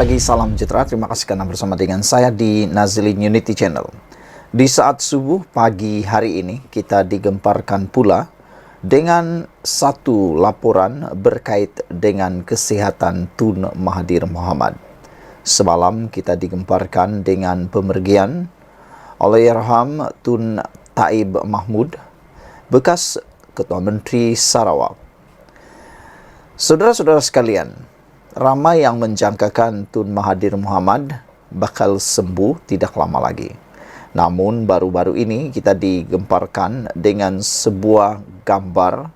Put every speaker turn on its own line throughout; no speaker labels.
pagi, salam sejahtera. Terima kasih karena bersama dengan saya di Nazilin Unity Channel. Di saat subuh pagi hari ini, kita digemparkan pula dengan satu laporan berkait dengan kesihatan Tun Mahathir Mohamad. Semalam kita digemparkan dengan pemergian Allahyarham Tun Taib Mahmud, bekas Ketua Menteri Sarawak. Saudara-saudara sekalian, ramai yang menjangkakan Tun Mahathir Mohamad bakal sembuh tidak lama lagi. Namun baru-baru ini kita digemparkan dengan sebuah gambar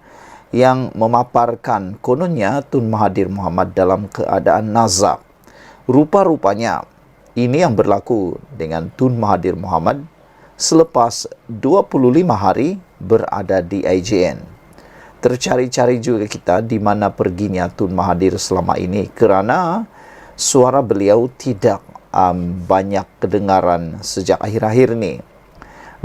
yang memaparkan kononnya Tun Mahathir Mohamad dalam keadaan nazak. Rupa-rupanya ini yang berlaku dengan Tun Mahathir Mohamad selepas 25 hari berada di IJN. Tercari-cari juga kita di mana perginya Tun Mahathir selama ini, kerana suara beliau tidak banyak kedengaran sejak akhir-akhir ini.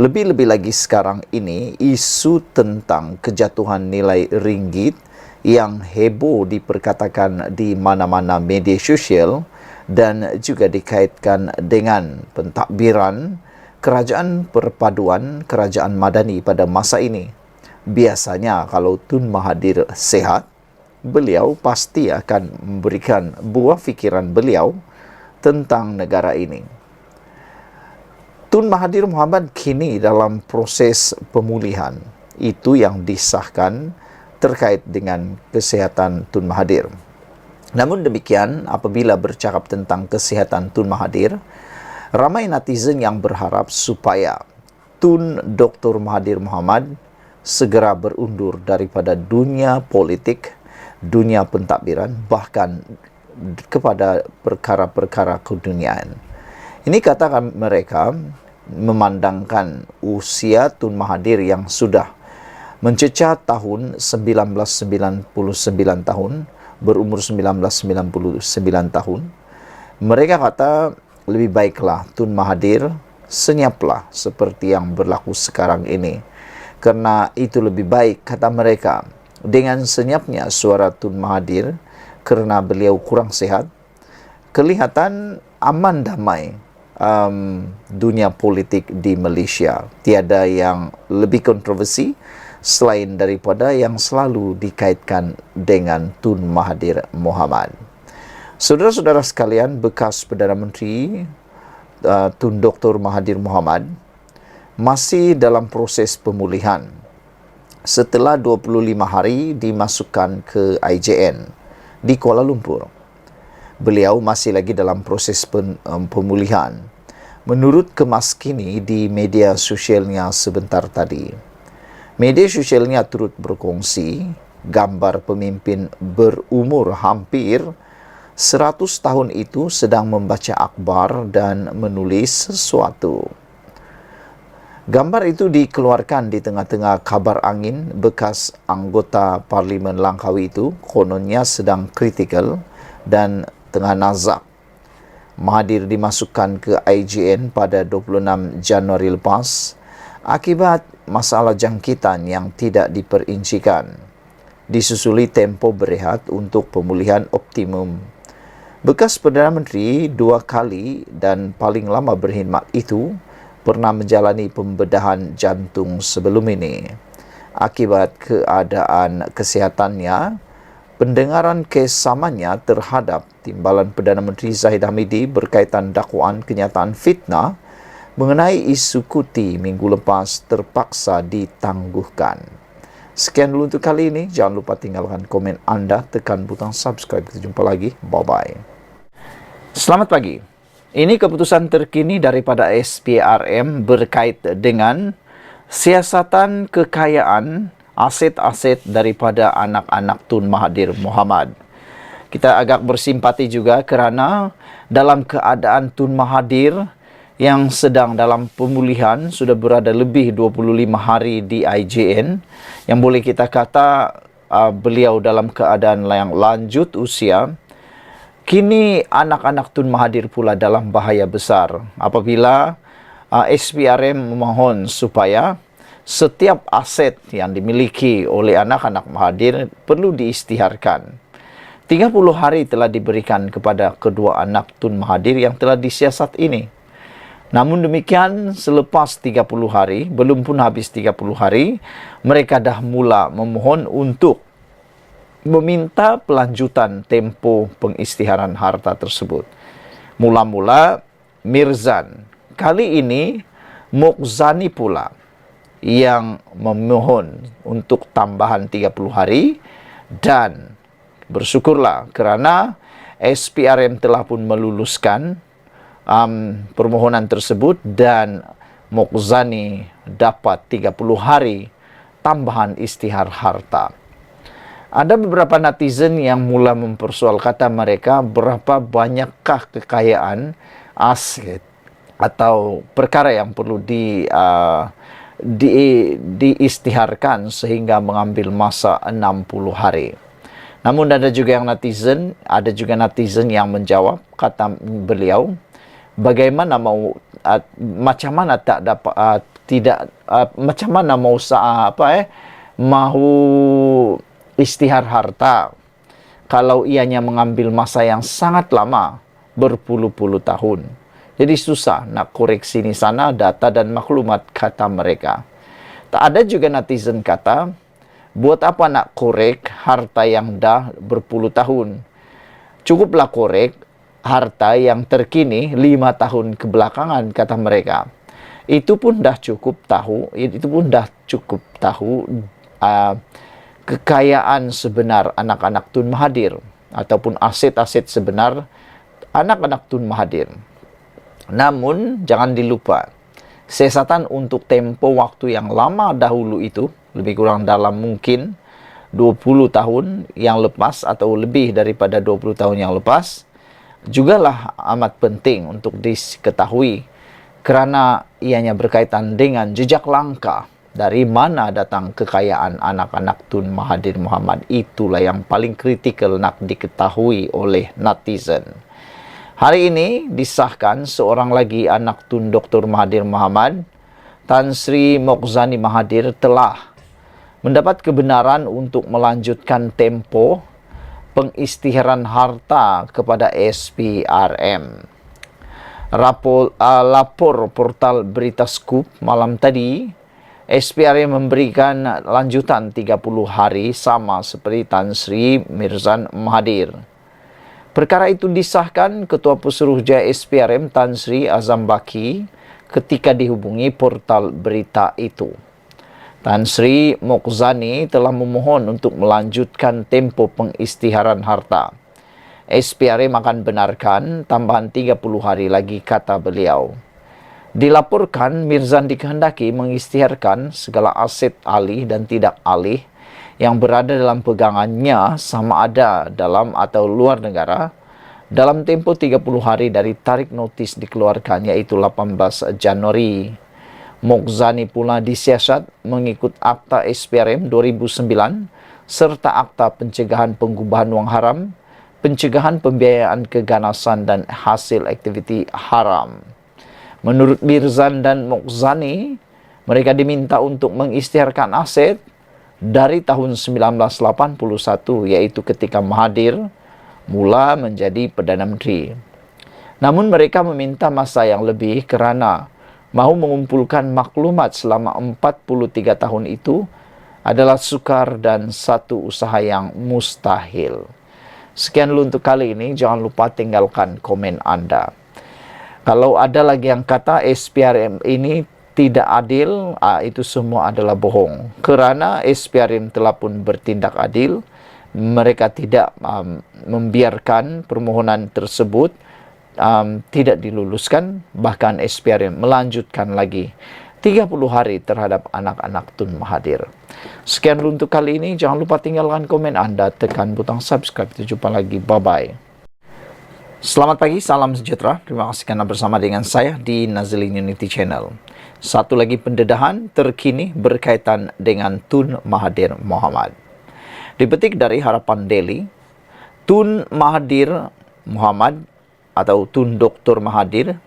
Lebih-lebih lagi sekarang ini, isu tentang kejatuhan nilai ringgit yang heboh diperkatakan di mana-mana media sosial dan juga dikaitkan dengan pentadbiran Kerajaan Perpaduan Kerajaan Madani pada masa ini. Biasanya kalau Tun Mahathir sehat, beliau pasti akan memberikan buah fikiran beliau tentang negara ini. Tun Mahathir Mohamad kini dalam proses pemulihan. Itu yang disahkan terkait dengan kesihatan Tun Mahathir. Namun demikian, apabila bercakap tentang kesihatan Tun Mahathir, ramai netizen yang berharap supaya Tun Dr. Mahathir Mohamad segera berundur daripada dunia politik, dunia pentadbiran, bahkan kepada perkara-perkara keduniaan. Ini katakan mereka memandangkan usia Tun Mahathir yang sudah mencecah tahun 1999 tahun, berumur 1999 tahun. Mereka kata lebih baiklah Tun Mahathir senyaplah seperti yang berlaku sekarang ini. Karena itu lebih baik, kata mereka, dengan senyapnya suara Tun Mahathir kerana beliau kurang sehat, kelihatan aman damai dunia politik di Malaysia. Tiada yang lebih kontroversi selain daripada yang selalu dikaitkan dengan Tun Mahathir Mohamad. Saudara-saudara sekalian, bekas Perdana Menteri Tun Dr. Mahathir Mohamad masih dalam proses pemulihan. Setelah 25 hari dimasukkan ke IJN di Kuala Lumpur, beliau masih lagi dalam proses pemulihan. Menurut kemas kini di media sosialnya sebentar tadi, media sosialnya turut berkongsi gambar pemimpin berumur hampir 100 tahun itu sedang membaca akhbar dan menulis sesuatu. Gambar itu dikeluarkan di tengah-tengah kabar angin bekas anggota Parlimen Langkawi itu kononnya sedang kritikal dan tengah nazak. Mahathir dimasukkan ke IJN pada 26 Januari lepas akibat masalah jangkitan yang tidak diperincikan. Disusuli tempoh berehat untuk pemulihan optimum. Bekas Perdana Menteri 2 kali dan paling lama berkhidmat itu pernah menjalani pembedahan jantung sebelum ini. Akibat keadaan kesihatannya, pendengaran kes samanya terhadap timbalan Perdana Menteri Zahid Hamidi berkaitan dakwaan kenyataan fitnah mengenai isu Kuti minggu lepas terpaksa ditangguhkan. Sekian dulu untuk kali ini. Jangan lupa tinggalkan komen anda, tekan butang subscribe. Kita jumpa lagi. Bye-bye. Selamat pagi. Ini keputusan terkini daripada SPRM berkait dengan siasatan kekayaan aset-aset daripada anak-anak Tun Mahathir Mohamad. Kita agak bersimpati juga kerana dalam keadaan Tun Mahathir yang sedang dalam pemulihan, sudah berada lebih 25 hari di IJN, yang boleh kita kata beliau dalam keadaan yang lanjut usia. Kini anak-anak Tun Mahathir pula dalam bahaya besar apabila SPRM memohon supaya setiap aset yang dimiliki oleh anak-anak Mahathir perlu diisytiharkan. 30 hari telah diberikan kepada kedua anak Tun Mahathir yang telah disiasat ini. Namun demikian, selepas 30 hari, belum pun habis 30 hari, mereka dah mula memohon untuk meminta pelanjutan tempoh pengisytiharan harta tersebut. Mula-mula Mirzan, kali ini Muqzani pula yang memohon untuk tambahan 30 hari, dan bersyukurlah kerana SPRM telah pun meluluskan permohonan tersebut dan Muqzani dapat 30 hari tambahan isytihar harta. Ada beberapa netizen yang mula mempersoal kata mereka berapa banyakkah kekayaan aset atau perkara yang perlu diisytiharkan sehingga mengambil masa 60 hari. Namun ada juga netizen yang menjawab, kata beliau, bagaimana mau macam mana tak dapat macam mana mau mau isytihar harta kalau ianya mengambil masa yang sangat lama, berpuluh-puluh tahun. Jadi susah nak koreksi di sana data dan maklumat, kata mereka. Tak ada juga netizen kata, buat apa nak korek harta yang dah berpuluh tahun? Cukuplah korek harta yang terkini 5 tahun kebelakangan, kata mereka. Itu pun dah cukup tahu kekayaan sebenar anak-anak Tun Mahathir ataupun aset-aset sebenar anak-anak Tun Mahathir. Namun jangan dilupa, siasatan untuk tempo waktu yang lama dahulu itu, lebih kurang dalam mungkin 20 tahun yang lepas atau lebih daripada 20 tahun yang lepas, jugalah amat penting untuk diketahui kerana ianya berkaitan dengan jejak langkah dari mana datang kekayaan anak-anak Tun Mahathir Mohamad. Itulah yang paling kritikal nak diketahui oleh netizen. Hari ini disahkan seorang lagi anak Tun Dr. Mahathir Mohamad, Tan Sri Muqzani Mahathir, telah mendapat kebenaran untuk melanjutkan tempo pengisytiharan harta kepada SPRM. Lapor portal Berita Scoop malam tadi, SPRM memberikan lanjutan 30 hari sama seperti Tan Sri Mirzan Mahathir. Perkara itu disahkan Ketua Pesuruhjaya SPRM Tan Sri Azam Baki ketika dihubungi portal berita itu. Tan Sri Muqzani telah memohon untuk melanjutkan tempo pengisytiharan harta. SPRM akan benarkan tambahan 30 hari lagi, kata beliau. Dilaporkan Mirzan dikehendaki mengisytiharkan segala aset alih dan tidak alih yang berada dalam pegangannya sama ada dalam atau luar negara dalam tempoh 30 hari dari tarik notis dikeluarkan, iaitu 18 Januari. Muqzani pula disiasat mengikut Akta SPRM 2009 serta Akta Pencegahan Pengubahan Wang Haram, Pencegahan Pembiayaan Keganasan dan Hasil Aktiviti Haram. Menurut Mirzan dan Muqzani, mereka diminta untuk mengisytiharkan aset dari tahun 1981, yaitu ketika Mahathir mula menjadi Perdana Menteri. Namun mereka meminta masa yang lebih kerana mahu mengumpulkan maklumat selama 43 tahun itu adalah sukar dan satu usaha yang mustahil. Sekian dulu untuk kali ini. Jangan lupa tinggalkan komen Anda. Kalau ada lagi yang kata SPRM ini tidak adil, itu semua adalah bohong. Kerana SPRM telah pun bertindak adil. Mereka tidak membiarkan permohonan tersebut tidak diluluskan. Bahkan SPRM melanjutkan lagi 30 hari terhadap anak-anak Tun Mahathir. Sekian dulu untuk kali ini. Jangan lupa tinggalkan komen Anda, tekan butang subscribe. Kita jumpa lagi. Bye-bye. Selamat pagi, salam sejahtera. Terima kasih karena bersama dengan saya di Nazlin Unity Channel. Satu lagi pendedahan terkini berkaitan dengan Tun Mahathir Mohamad. Dipetik dari Harapan Daily, Tun Mahathir Mohamad atau Tun Dr. Mahathir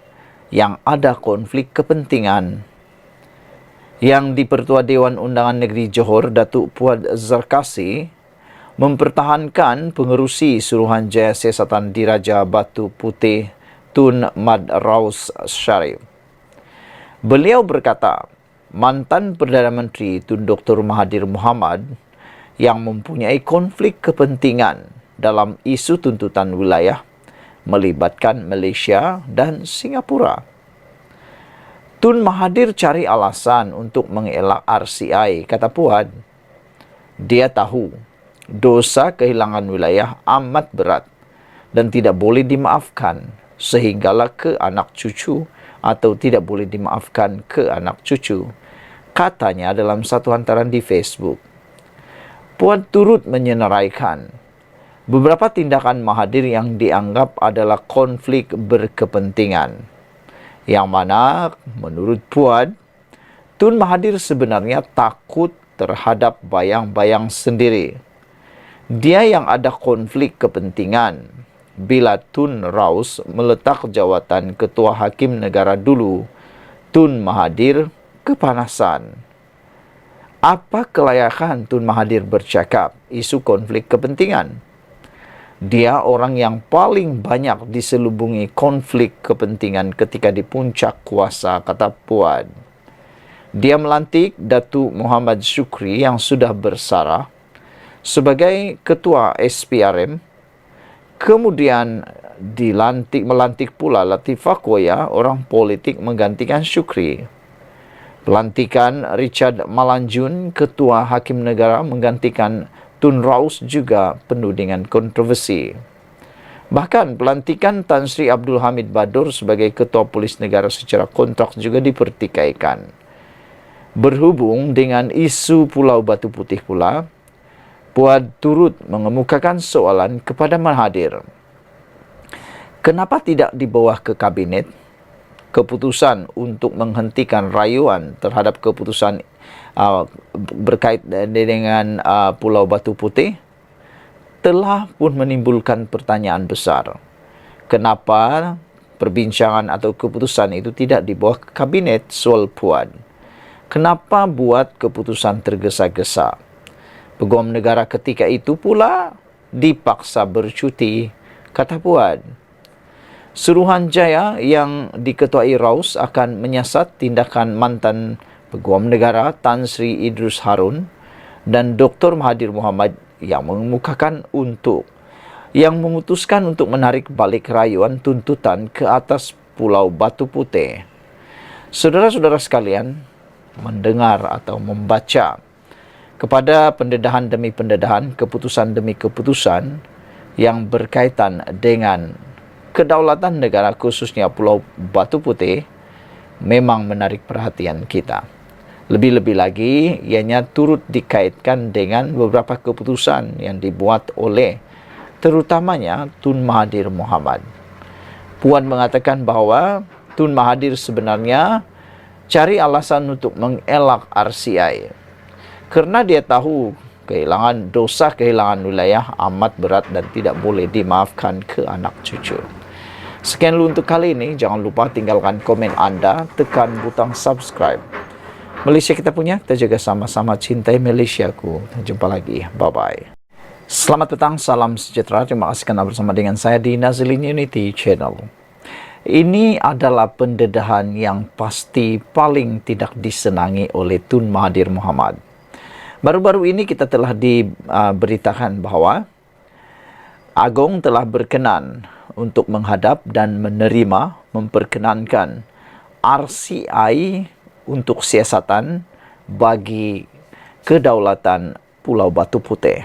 yang ada konflik kepentingan yang di Pertua Dewan Undangan Negeri Johor, Datuk Puad Zarkasi, mempertahankan pengerusi Suruhanjaya Siasatan Diraja Batu Putih Tun Mad Raus Sharif. Beliau berkata, mantan Perdana Menteri Tun Dr. Mahathir Mohamad yang mempunyai konflik kepentingan dalam isu tuntutan wilayah melibatkan Malaysia dan Singapura. Tun Mahathir cari alasan untuk mengelak RCI, kata Puan. Dia tahu dosa kehilangan wilayah amat berat dan tidak boleh dimaafkan sehinggalah ke anak cucu atau tidak boleh dimaafkan ke anak cucu, katanya dalam satu hantaran di Facebook. Puan turut menyenaraikan beberapa tindakan Mahathir yang dianggap adalah konflik berkepentingan, yang mana menurut Puan, Tun Mahathir sebenarnya takut terhadap bayang-bayang sendiri. Dia yang ada konflik kepentingan bila Tun Raus meletak jawatan Ketua Hakim Negara dulu, Tun Mahathir kepanasan. Apa kelayakan Tun Mahathir bercakap isu konflik kepentingan? Dia orang yang paling banyak diselubungi konflik kepentingan ketika di puncak kuasa, kata Puan. Dia melantik Datuk Muhammad Shukri yang sudah bersarah sebagai Ketua SPRM. Kemudian melantik pula Latifah Koya, orang politik menggantikan Shukri. Pelantikan Richard Malanjun, Ketua Hakim Negara menggantikan Tun Raus juga penuh dengan kontroversi. Bahkan pelantikan Tan Sri Abdul Hamid Badur sebagai Ketua Polis Negara secara kontrak juga dipertikaikan. Berhubung dengan isu Pulau Batu Putih pula, Puan turut mengemukakan soalan kepada Mahathir. Kenapa tidak dibawa ke kabinet? Keputusan untuk menghentikan rayuan terhadap keputusan berkait dengan Pulau Batu Putih telah pun menimbulkan pertanyaan besar. Kenapa perbincangan atau keputusan itu tidak dibawa ke kabinet, soal Puan? Kenapa buat keputusan tergesa-gesa? Peguam negara ketika itu pula dipaksa bercuti, kata Puan. Suruhanjaya yang diketuai Raus akan menyiasat tindakan mantan Peguam Negara Tan Sri Idrus Harun dan Dr. Mahathir Mohamad yang memutuskan untuk menarik balik rayuan tuntutan ke atas Pulau Batu Putih. Saudara-saudara sekalian, mendengar atau membaca kepada pendedahan demi pendedahan, keputusan demi keputusan yang berkaitan dengan kedaulatan negara khususnya Pulau Batu Putih memang menarik perhatian kita. Lebih-lebih lagi, ianya turut dikaitkan dengan beberapa keputusan yang dibuat oleh terutamanya Tun Mahathir Mohamad. Puan mengatakan bahawa Tun Mahathir sebenarnya cari alasan untuk mengelak RCI kerana dia tahu dosa kehilangan wilayah amat berat dan tidak boleh dimaafkan ke anak cucu. Sekian dulu untuk kali ini. Jangan lupa tinggalkan komen anda, tekan butang subscribe. Malaysia kita punya, kita jaga sama-sama, cintai Malaysiaku. Jumpa lagi. Bye-bye. Selamat petang, salam sejahtera. Terima kasih kerana bersama dengan saya di Nazlin Unity Channel. Ini adalah pendedahan yang pasti paling tidak disenangi oleh Tun Mahathir Mohamad. Baru-baru ini kita telah diberitakan bahawa Agong telah berkenan untuk menghadap dan memperkenankan RCI untuk siasatan bagi kedaulatan Pulau Batu Putih.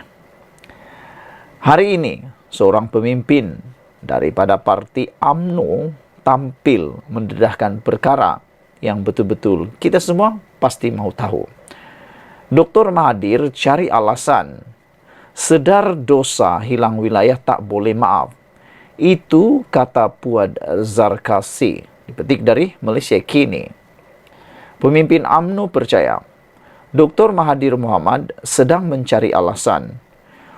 Hari ini, seorang pemimpin daripada parti UMNO tampil mendedahkan perkara yang betul-betul kita semua pasti mau tahu. Dr. Mahathir cari alasan, sedar dosa hilang wilayah tak boleh maaf. Itu kata Puan Zarkasi, dipetik dari Malaysia Kini. Pemimpin UMNO percaya Dr. Mahathir Mohamad sedang mencari alasan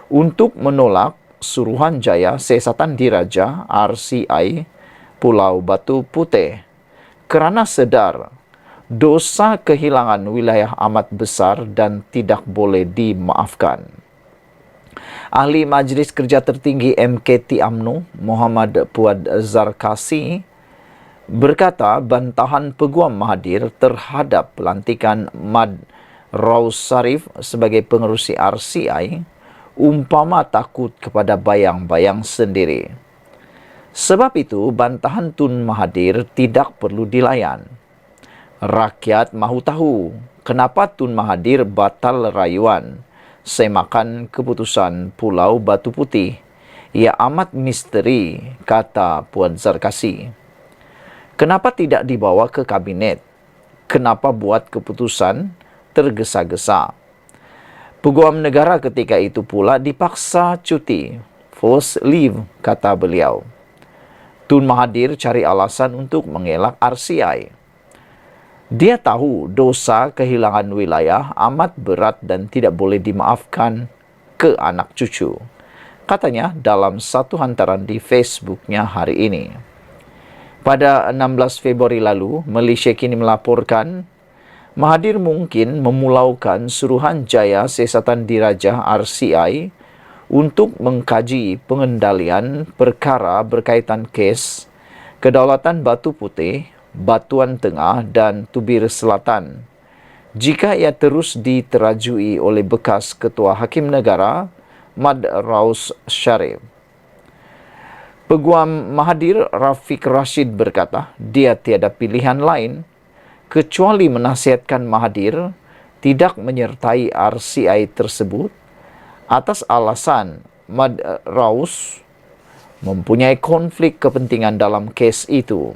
untuk menolak Suruhanjaya Siasatan Diraja RCI Pulau Batu Putih kerana sedar dosa kehilangan wilayah amat besar dan tidak boleh dimaafkan. Ahli Majlis Kerja Tertinggi MKT UMNO, Muhammad Puad Zarkasi, berkata bantahan Peguam Mahathir terhadap pelantikan Mad Raus Sarif sebagai pengerusi RCI umpama takut kepada bayang-bayang sendiri. Sebab itu, bantahan Tun Mahathir tidak perlu dilayan. Rakyat mahu tahu kenapa Tun Mahathir batal rayuan semakan keputusan Pulau Batu Putih. Ia amat misteri, kata Puan Zarkasi. Kenapa tidak dibawa ke kabinet? Kenapa buat keputusan tergesa-gesa? Peguam negara ketika itu pula dipaksa cuti, forced leave, kata beliau. Tun Mahathir cari alasan untuk mengelak RCI. Dia tahu dosa kehilangan wilayah amat berat dan tidak boleh dimaafkan ke anak cucu, katanya dalam satu hantaran di Facebooknya hari ini. Pada 16 Februari lalu, Malaysia kini melaporkan Mahathir mungkin memulaukan Suruhanjaya Siasatan Dirajah RCI untuk mengkaji pengendalian perkara berkaitan kes Kedaulatan Batu Putih, Batuan Tengah dan Tubir Selatan jika ia terus diterajui oleh bekas Ketua Hakim Negara Mad Raus Sarif. Peguam Mahathir Rafiq Rashid berkata dia tiada pilihan lain kecuali menasihatkan Mahathir tidak menyertai RCI tersebut atas alasan Mad Raus mempunyai konflik kepentingan dalam kes itu.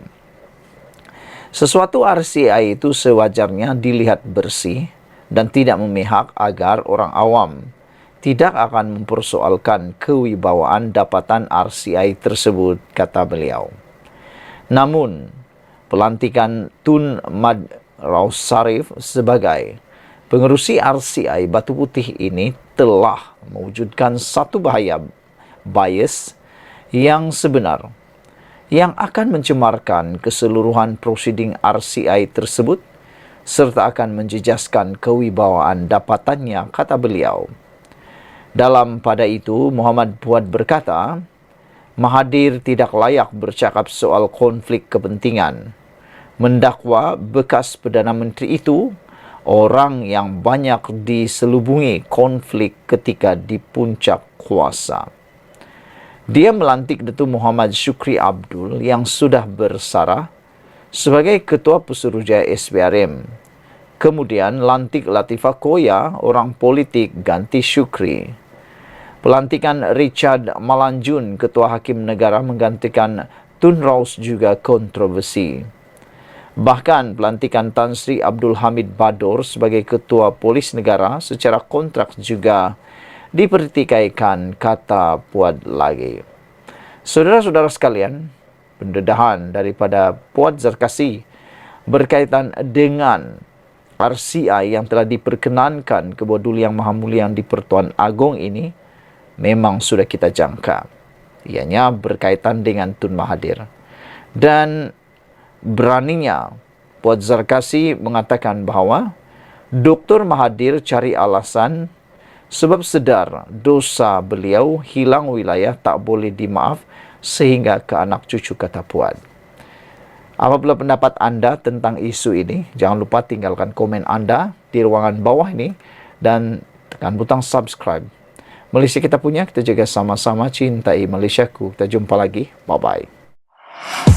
Sesuatu RCI itu sewajarnya dilihat bersih dan tidak memihak agar orang awam tidak akan mempersoalkan kewibawaan dapatan RCI tersebut, kata beliau. Namun, pelantikan Tun Mad Raus Sarif sebagai pengerusi RCI Batu Putih ini telah mewujudkan satu bahaya bias yang sebenar yang akan mencemarkan keseluruhan prosiding RCI tersebut serta akan menjejaskan kewibawaan dapatannya, kata beliau. Dalam pada itu, Muhammad Puad berkata, Mahathir tidak layak bercakap soal konflik kepentingan. Mendakwa bekas Perdana Menteri itu orang yang banyak diselubungi konflik ketika di puncak kuasa. Dia melantik Datuk Muhammad Syukri Abdul yang sudah bersarah sebagai Ketua Pesuruhjaya SPRM. Kemudian lantik Latifah Koya, orang politik, ganti Syukri. Pelantikan Richard Malanjun, Ketua Hakim Negara, menggantikan Tun Raus juga kontroversi. Bahkan pelantikan Tan Sri Abdul Hamid Bador sebagai Ketua Polis Negara secara kontrak juga dipertikaikan, kata Puad lagi. Saudara-saudara sekalian, pendedahan daripada Puad Zarkasi berkaitan dengan RCI yang telah diperkenankan ke bawah Duli Yang Maha Mulia di Pertuan Agong ini memang sudah kita jangka. Ianya berkaitan dengan Tun Mahathir. Dan beraninya Puad Zarkasi mengatakan bahawa Dr. Mahathir cari alasan sebab sedar dosa beliau hilang wilayah tak boleh dimaaf sehingga ke anak cucu, kata Puad. Apabila pendapat anda tentang isu ini, jangan lupa tinggalkan komen anda di ruangan bawah ini dan tekan butang subscribe. Malaysia kita punya, kita jaga sama-sama, cintai Malaysiaku. Kita jumpa lagi. Bye-bye.